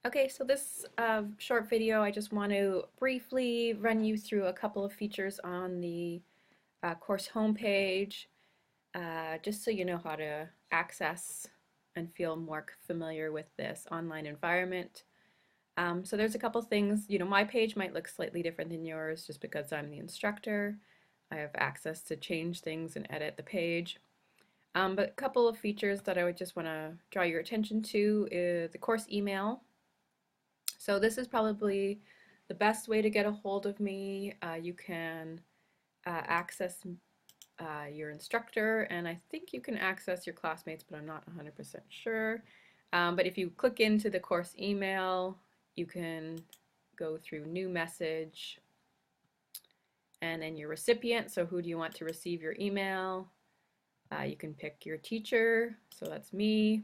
Okay, so this short video, I just want to briefly run you through a couple of features on the course homepage, just so you know how to access and feel more familiar with this online environment. So there's a couple things, my page might look slightly different than yours just because I'm the instructor. I have access to change things and edit the page. But a couple of features that I would just want to draw your attention to is the course email. So this is probably the best way to get a hold of me. You can access your instructor, and I think you can access your classmates, but I'm not 100% sure. But if you click into the course email, you can go through new message and then your recipient. So who do you want to receive your email? You can pick your teacher, so that's me.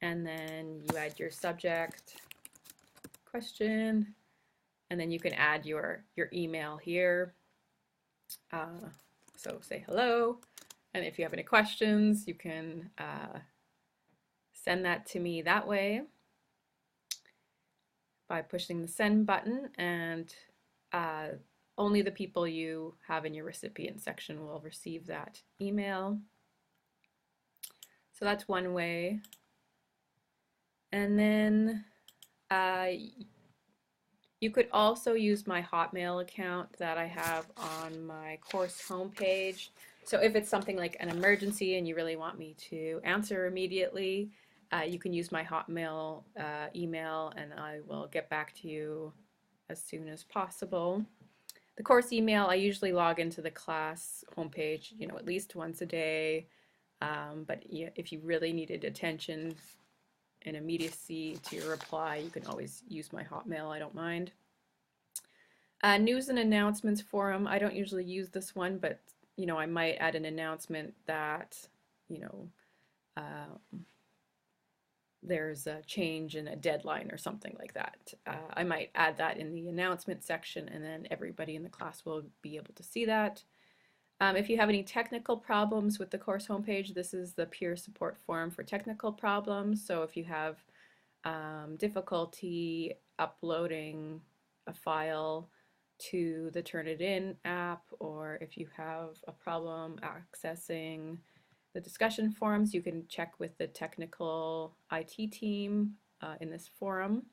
And then you add your subject, question, and then you can add your email here. So say hello, and if you have any questions, you can send that to me that way by pushing the send button, and only the people you have in your recipient section will receive that email. So that's one way. And then you could also use my Hotmail account that I have on my course homepage. So if it's something like an emergency and you really want me to answer immediately, you can use my Hotmail email and I will get back to you as soon as possible. The course email, I usually log into the class homepage, at least once a day. But if you really needed attention and immediacy to your reply, you can always use my Hotmail, I don't mind. News and announcements forum, I don't usually use this one, but I might add an announcement that there's a change in a deadline or something like that. I might add that in the announcement section, and then everybody in the class will be able to see that. If you have any technical problems with the course homepage, this is the peer support forum for technical problems. So if you have difficulty uploading a file to the Turnitin app, or if you have a problem accessing the discussion forums, you can check with the technical IT team in this forum.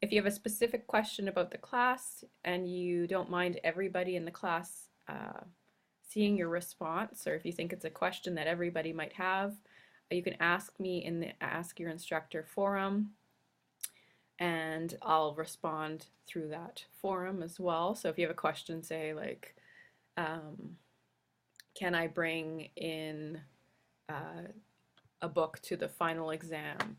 If you have a specific question about the class and you don't mind everybody in the class seeing your response, or if you think it's a question that everybody might have, you can ask me in the Ask Your Instructor forum, and I'll respond through that forum as well. So if you have a question, say like, can I bring in a book to the final exam?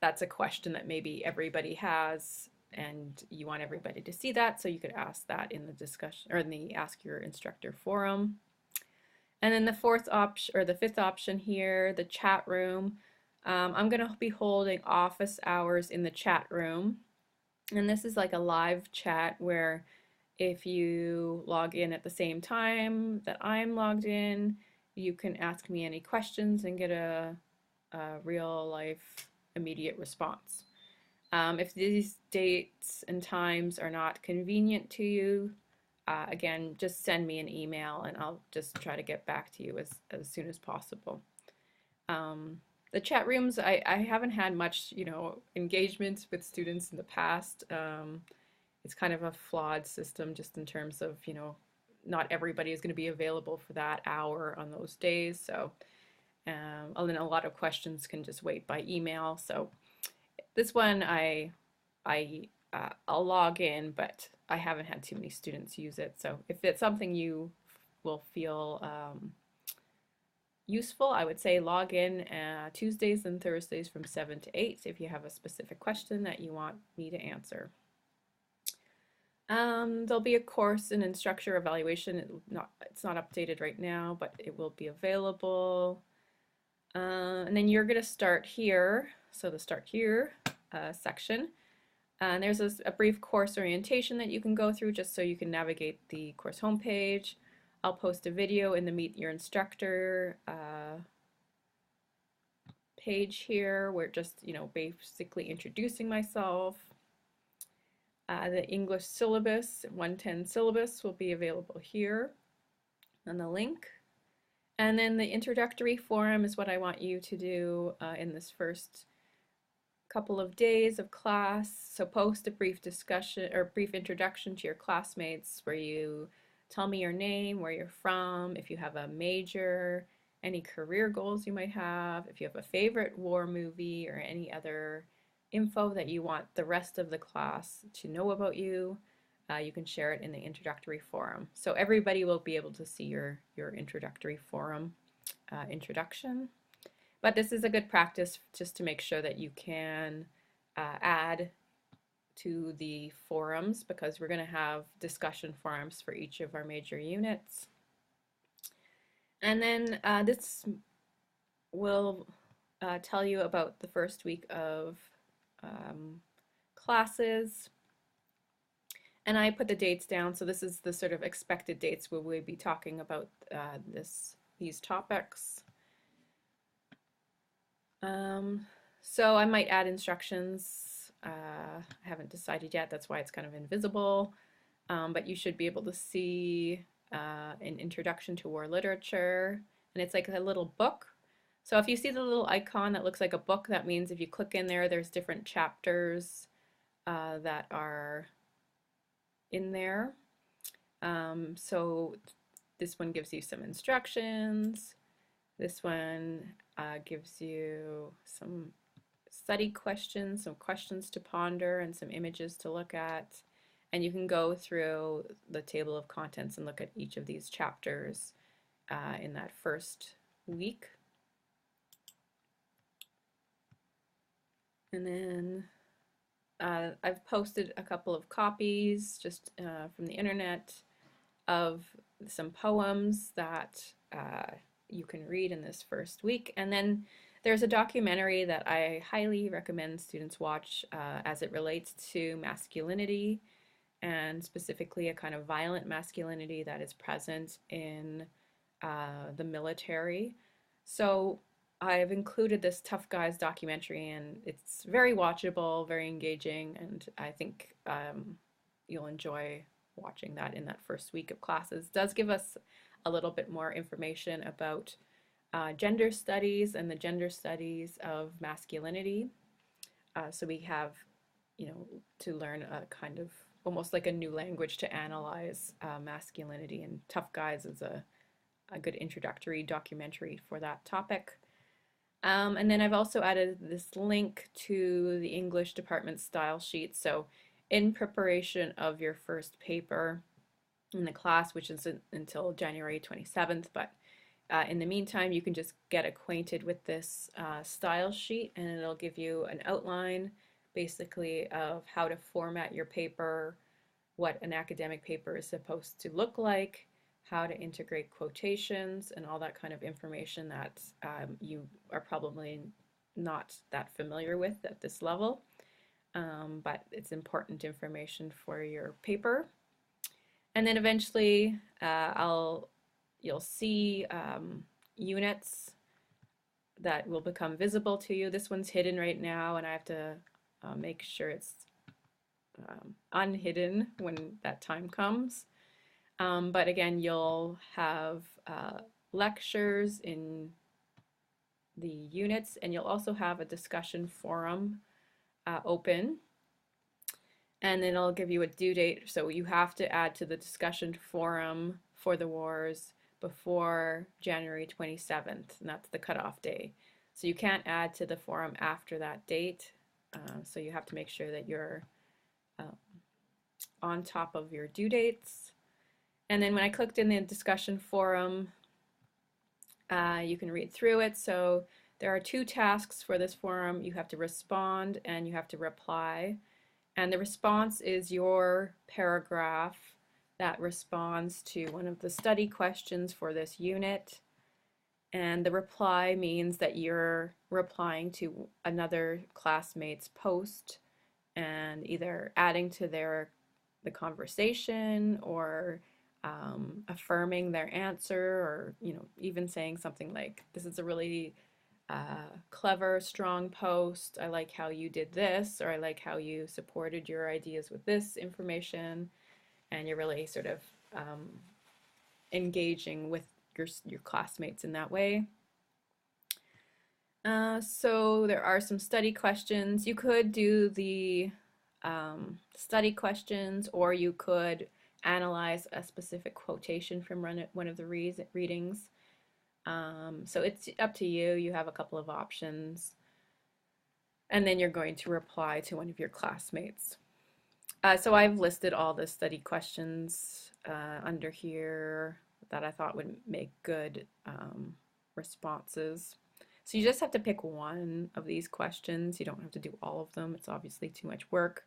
That's a question that maybe everybody has, and you want everybody to see that, so you could ask that in the discussion or in the Ask Your Instructor forum. And then the fifth option here, the chat room. I'm going to be holding office hours in the chat room, and this is like a live chat where if you log in at the same time that I'm logged in, you can ask me any questions and get a real life immediate response. If these dates and times are not convenient to you, again, just send me an email and I'll just try to get back to you as soon as possible. The chat rooms, I haven't had much, engagement with students in the past. It's kind of a flawed system just in terms of, not everybody is going to be available for that hour on those days. So, and then a lot of questions can just wait by email. So this one I'll log in, but I haven't had too many students use it. So if it's something you will feel useful, I would say log in Tuesdays and Thursdays from 7 to 8 if you have a specific question that you want me to answer. There'll be a course and instructor evaluation. It's not updated right now, but it will be available. And then you're going to start here. So the Start Here section. And there's a brief course orientation that you can go through just so you can navigate the course homepage. I'll post a video in the Meet Your Instructor page here. We're just, basically introducing myself. The English syllabus, 110 syllabus, will be available here on the link. And then the introductory forum is what I want you to do in this first couple of days of class. So post a brief discussion or brief introduction to your classmates where you tell me your name, where you're from, if you have a major, any career goals you might have, if you have a favorite war movie or any other info that you want the rest of the class to know about you. You can share it in the introductory forum. So everybody will be able to see your introductory forum introduction. But this is a good practice just to make sure that you can add to the forums, because we're going to have discussion forums for each of our major units. And then this will tell you about the first week of classes. And I put the dates down, so this is the sort of expected dates where we'll be talking about these topics. So I might add instructions. I haven't decided yet, that's why it's kind of invisible. But you should be able to see an introduction to war literature, and it's like a little book. So if you see the little icon that looks like a book, that means if you click in there, there's different chapters that are in there. So this one gives you some instructions. This one gives you some study questions, some questions to ponder, and some images to look at. And you can go through the table of contents and look at each of these chapters in that first week. And then I've posted a couple of copies just from the internet of some poems that you can read in this first week. And then there's a documentary that I highly recommend students watch as it relates to masculinity, and specifically a kind of violent masculinity that is present in the military. So I've included this Tough Guys documentary, and it's very watchable, very engaging, and I think you'll enjoy watching that in that first week of classes. It does give us a little bit more information about gender studies and the gender studies of masculinity. So we have, to learn a kind of almost like a new language to analyze masculinity, and Tough Guys is a good introductory documentary for that topic. And then I've also added this link to the English department style sheet. So in preparation of your first paper in the class, which is until January 27th, but in the meantime, you can just get acquainted with this style sheet, and it'll give you an outline basically of how to format your paper, what an academic paper is supposed to look like, how to integrate quotations, and all that kind of information that you are probably not that familiar with at this level, but it's important information for your paper. And then eventually you'll see units that will become visible to you. This one's hidden right now, and I have to make sure it's unhidden when that time comes. But again, you'll have lectures in the units, and you'll also have a discussion forum open. And then it'll give you a due date, so you have to add to the discussion forum for the wars before January 27th, and that's the cutoff day. So you can't add to the forum after that date, so you have to make sure that you're on top of your due dates. And then when I clicked in the discussion forum, you can read through it. So there are 2 tasks for this forum. You have to respond and you have to reply. And the response is your paragraph that responds to one of the study questions for this unit. And the reply means that you're replying to another classmate's post and either adding to the conversation, or affirming their answer, or even saying something like, this is a really clever, strong post. I like how you did this, or I like how you supported your ideas with this information, and you're really sort of engaging with your classmates in that way. So there are some study questions. You could do the study questions, or you could analyze a specific quotation from one of the readings. So it's up to you. You have a couple of options. And then you're going to reply to one of your classmates. So I've listed all the study questions under here that I thought would make good responses. So you just have to pick one of these questions. You don't have to do all of them. It's obviously too much work.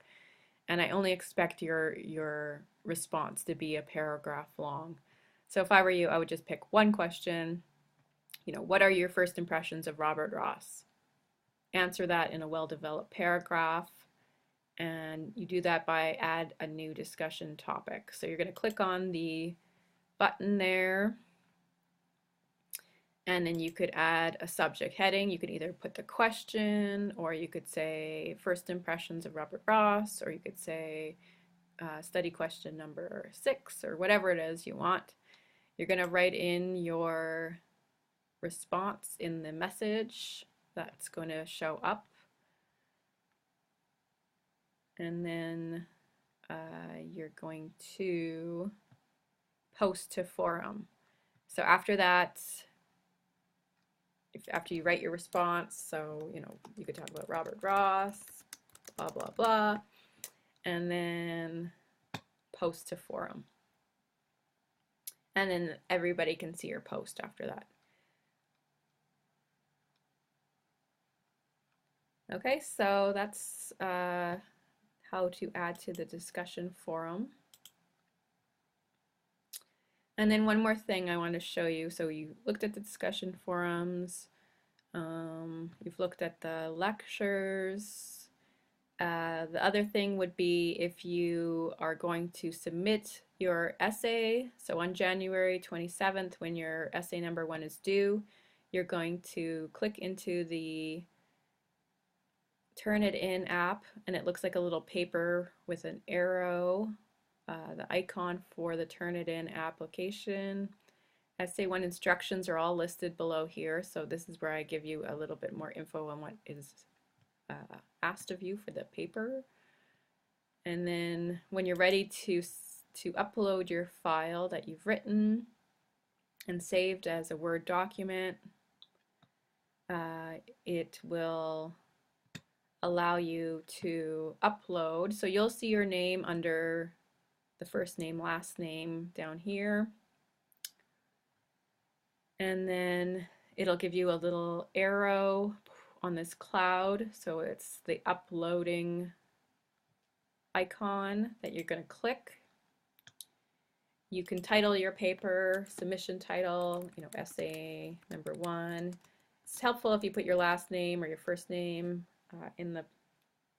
And I only expect your response to be a paragraph long. So if I were you, I would just pick one question. What are your first impressions of Robert Ross? Answer that in a well-developed paragraph. And you do that by add a new discussion topic. So you're going to click on the button there, and then you could add a subject heading. You could either put the question, or you could say first impressions of Robert Ross, or you could say study question number 6, or whatever it is you want. You're going to write in your response in the message that's going to show up. And then you're going to post to forum. So after that, after you write your response, so you could talk about Robert Ross, blah blah blah, and then post to forum. And then everybody can see your post after that. Okay, so that's how to add to the discussion forum. And then one more thing I want to show you. So you looked at the discussion forums, you've looked at the lectures. The other thing would be if you are going to submit your essay. So on January 27th, when your essay number 1 is due, you're going to click into the Turnitin app, and it looks like a little paper with an arrow, the icon for the Turnitin application. Essay 1 instructions are all listed below here, so this is where I give you a little bit more info on what is asked of you for the paper. And then when you're ready to upload your file that you've written and saved as a Word document, it will allow you to upload. So you'll see your name under the first name, last name down here. And then it'll give you a little arrow on this cloud. So it's the uploading icon that you're going to click. You can title your paper, submission title, essay number 1. It's helpful if you put your last name or your first name in the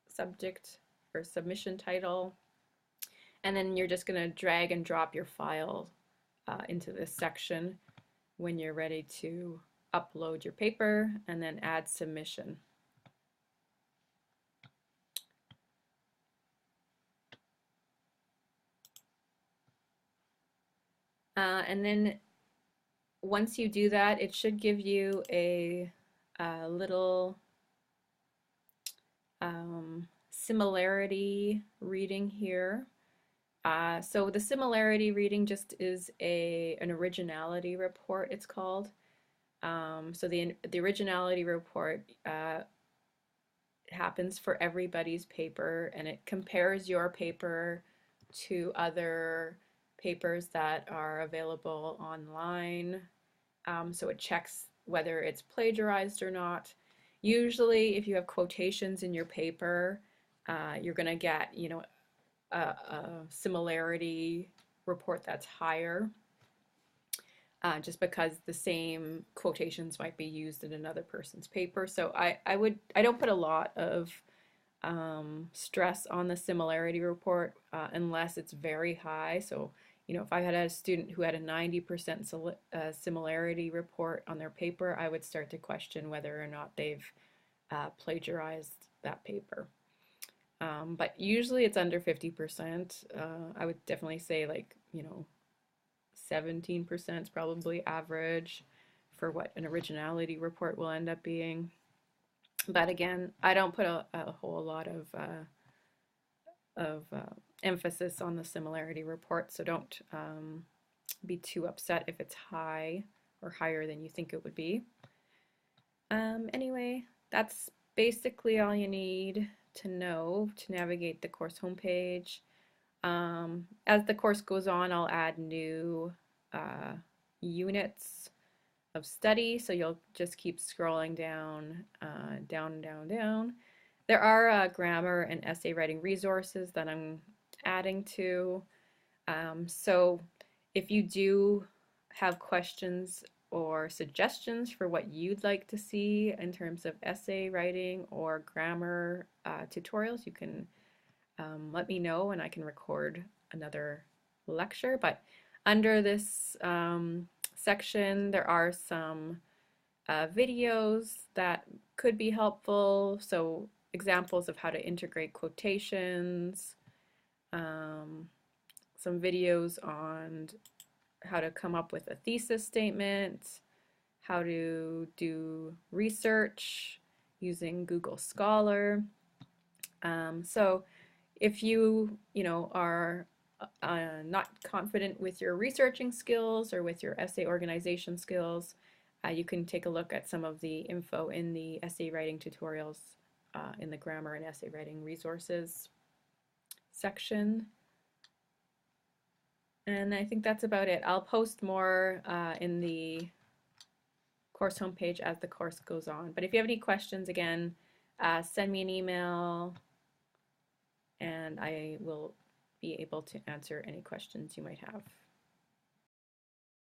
subject or submission title, and then you're just going to drag and drop your file into this section when you're ready to upload your paper, and then add submission. And then once you do that, it should give you a little similarity reading here. So the similarity reading just is an originality report, it's called. So the originality report happens for everybody's paper, and it compares your paper to other papers that are available online. So it checks whether it's plagiarized or not. Usually, if you have quotations in your paper, you're going to get, a similarity report that's higher, just because the same quotations might be used in another person's paper. So I don't put a lot of stress on the similarity report unless it's very high. So If I had a student who had a 90% similarity report on their paper, I would start to question whether or not they've plagiarized that paper. But usually it's under 50%. I would definitely say 17% is probably average for what an originality report will end up being. But again, I don't put a whole lot of emphasis on the similarity report, so don't be too upset if it's high or higher than you think it would be. Anyway, that's basically all you need to know to navigate the course homepage. As the course goes on, I'll add new units of study, so you'll just keep scrolling down, down, down, down. There are grammar and essay writing resources that I'm adding to. So if you do have questions or suggestions for what you'd like to see in terms of essay writing or grammar tutorials, you can let me know and I can record another lecture. But under this section, there are some videos that could be helpful. So examples of how to integrate quotations, some videos on how to come up with a thesis statement, how to do research using Google Scholar. So if you are not confident with your researching skills or with your essay organization skills, you can take a look at some of the info in the essay writing tutorials in the grammar and essay writing resources section. And I think that's about it. I'll post more in the course homepage as the course goes on. But if you have any questions, again, send me an email and I will be able to answer any questions you might have.